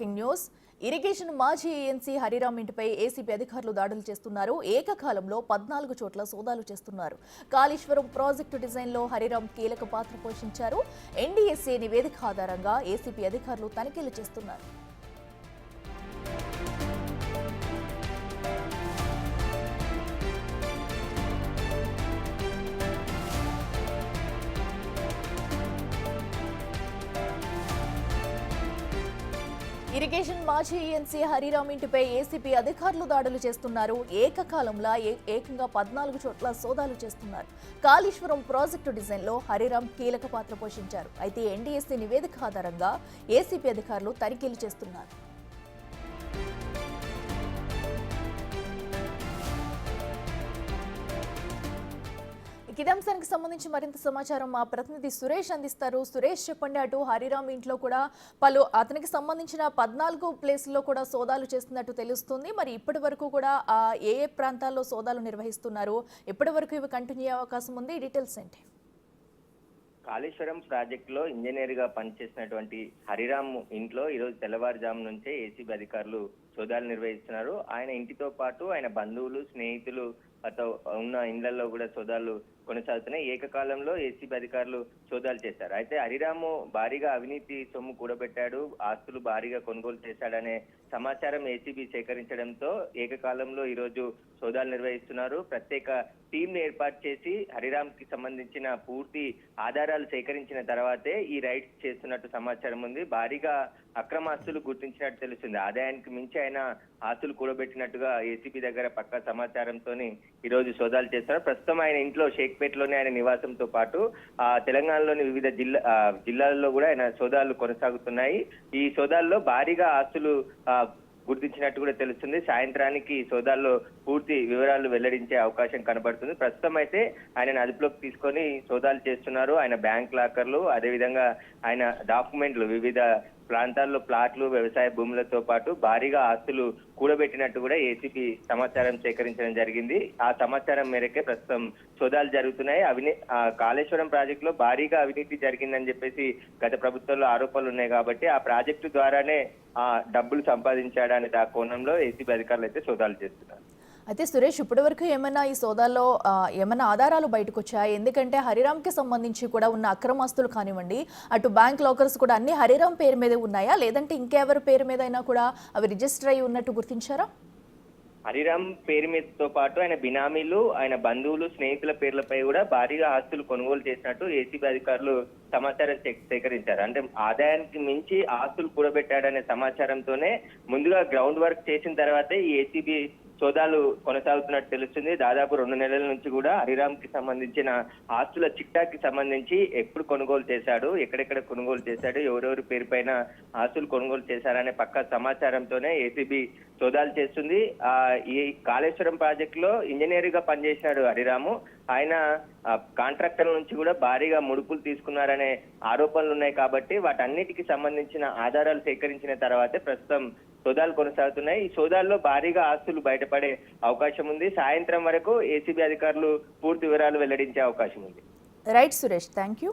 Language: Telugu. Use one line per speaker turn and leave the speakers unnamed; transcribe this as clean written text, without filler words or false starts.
Breaking news. ఇరిగేషన్ మాజీ ఏఎన్సీ హరిరామ్ ఇంటిపై ఏసీబీ అధికారులు దాడులు చేస్తున్నారు. ఏకకాలంలో 14 చోట్ల సోదాలు చేస్తున్నారు. కాళేశ్వరం ప్రాజెక్టు డిజైన్లో హరిరామ్ కీలక పాత్ర పోషించారు. ఎన్డీఎస్ఏ నివేదిక ఆధారంగా ఏసీబీ అధికారులు తనిఖీలు చేస్తున్నారు. ఇరిగేషన్ మాజీ ఏఎన్సీ హరిరామ్ ఇంటిపై ఏసీబీ అధికారులు దాడులు చేస్తున్నారు. ఏకకాలంలో ఏకంగా 14 చోట్ల సోదాలు చేస్తున్నారు. కాళేశ్వరం ప్రాజెక్టు డిజైన్లో హరిరామ్ కీలక పాత్ర పోషించారు. అయితే ఎన్డీఎస్సీ నివేదిక ఆధారంగా ఏసీబీ అధికారులు తనిఖీలు చేస్తున్నారు. ఇదే అంశానికి సంబంధించి మరింత సమాచారం మా ప్రతినిధి సురేష్ అందిస్తారు. సురేష్, చెప్పండి. అటు హరిరామ్ ఇంట్లో కూడా అతనికి సంబంధించిన 14 ప్లేసుల్లో కూడా సోదాలు చేస్తున్నట్టు తెలుస్తుంది. మరి ఇప్పటి వరకు కూడా ఏ ప్రాంతాల్లో సోదాలు నిర్వహిస్తున్నారు? ఇప్పటి వరకు ఇవి కంటిన్యూ అయ్యే అవకాశం ఉంది? డీటెయిల్స్ ఏంటి?
కాళేశ్వరం ప్రాజెక్టులో ఇంజనీర్ గా పనిచేసినటువంటి హరిరామ్ ఇంట్లో ఈరోజు తెల్లవారుజాము నుంచే ఏసీబీ అధికారులు సోదాలు నిర్వహిస్తున్నారు. ఆయన ఇంటితో పాటు ఆయన బంధువులు, స్నేహితులు ఉన్న ఇళ్లలో కూడా సోదాలు కొనసాగుతున్నాయి. ఏకకాలంలో ఏసీబీ అధికారులు సోదాలు చేశారు. అయితే హరిరాము భారీగా అవినీతి సొమ్ము కూడబెట్టాడు, ఆస్తులు భారీగా కొనుగోలు చేశాడనే సమాచారం ఏసీబీ సేకరించడంతో ఏకకాలంలో ఈరోజు సోదాలు నిర్వహిస్తున్నారు. ప్రత్యేక టీం ఏర్పాటు చేసి హరిరామ్ కి సంబంధించిన పూర్తి ఆధారాలు సేకరించిన తర్వాతే ఈ రైడ్స్ చేస్తున్నట్టు సమాచారం ఉంది. భారీగా అక్రమాస్తులు గుర్తించినట్టు తెలుస్తుంది. ఆదాయానికి మించి ఆయన ఆస్తులు కూడబెట్టినట్టుగా ఏసీబీ దగ్గర పక్కా సమాచారంతో ఈ రోజు సోదాలు చేస్తున్నారు. ప్రస్తుతం ఆయన ఇంట్లో షేక్పేటలోనే ఆయన నివాసంతో పాటు తెలంగాణలోని వివిధ జిల్లాల్లో కూడా ఆయన సోదాలు కొనసాగుతున్నాయి. ఈ సోదాల్లో భారీగా ఆస్తులు గుర్తించినట్టు కూడా తెలుస్తుంది. సాయంత్రానికి సోదాల్లో పూర్తి వివరాలు వెల్లడించే అవకాశం కనబడుతుంది. ప్రస్తుతం అయితే ఆయనను అదుపులోకి తీసుకొని సోదాలు చేస్తున్నారు. ఆయన బ్యాంక్ లాకర్లు, అదేవిధంగా ఆయన డాక్యుమెంట్లు, వివిధ ప్రాంతాల్లో ప్లాట్లు, వ్యవసాయ భూములతో పాటు భారీగా ఆస్తులు కూడబెట్టినట్టు కూడా ఏసీబీ సమాచారం సేకరించడం జరిగింది. ఆ సమాచారం మేరకే ప్రస్తుతం సోదాలు జరుగుతున్నాయి. కాళేశ్వరం ప్రాజెక్టులో భారీగా అవినీతి జరిగిందని చెప్పేసి గత ప్రభుత్వంలో ఆరోపణలు ఉన్నాయి కాబట్టి ఆ ప్రాజెక్టు ద్వారానే డబ్బులు సంపాదించాడనే ఆ కోణంలో ఏసీబీ అధికారులు అయితే సోదాలు చేస్తున్నారు.
అయితే సురేష్, ఇప్పటి వరకు ఏమైనా ఈ సోదాల్లో ఏమైనా ఆధారాలు బయటకు వచ్చాయి? ఎందుకంటే హరిరామ్కి సంబంధించి కూడా ఉన్న అక్రమాస్తులు కానివ్వండి, అటు బ్యాంక్ లాకర్స్ కూడా అన్ని హరిరామ్ పేరు మీదే ఉన్నాయా, లేదంటే ఇంకెవరి పేరు మీద అయినా కూడా అవి రిజిస్టర్ అయి ఉన్నట్టు గుర్తించారా?
హరిరామ్ పేరు మీదతో పాటు ఆయన బినామీలు, ఆయన బంధువులు, స్నేహితుల పేర్లపై కూడా భారీగా ఆస్తులు కొనుగోలు చేసినట్టు ఏసీబీ అధికారులు సమాచారం సేకరించారు. అంటే ఆదాయానికి మించి ఆస్తులు కూడబెట్టాడనే సమాచారంతోనే ముందుగా గ్రౌండ్ వర్క్ చేసిన తర్వాతే ఈ ఏసీబీ సోదాలు కొనసాగుతున్నట్టు తెలుస్తుంది. దాదాపు 2 నెలల నుంచి కూడా హరిరామ్ కి సంబంధించిన ఆస్తుల చిట్టాకి సంబంధించి ఎప్పుడు కొనుగోలు చేశాడు, ఎక్కడెక్కడ కొనుగోలు చేశాడు, ఎవరెవరి పేరు పైన ఆస్తులు కొనుగోలు చేశారనే పక్కా సమాచారంతోనే ఏసీబీ సోదాలు చేస్తుంది. ఈ కాళేశ్వరం ప్రాజెక్టులో ఇంజనీర్ గా పనిచేసినాడు హరిరాము. ఆయన కాంట్రాక్టర్ల నుంచి కూడా భారీగా ముడుపులు తీసుకున్నారనే ఆరోపణలు ఉన్నాయి కాబట్టి వాటన్నిటికి సంబంధించిన ఆధారాలు సేకరించిన తర్వాతే ప్రస్తుతం సోదాలు కొనసాగుతున్నాయి. ఈ సోదాల్లో భారీగా ఆస్తులు బయటపడే అవకాశం ఉంది. సాయంత్రం వరకు ఏసీబీ అధికారులు పూర్తి వివరాలు వెల్లడించే అవకాశం ఉంది.
Right Suresh, thank you.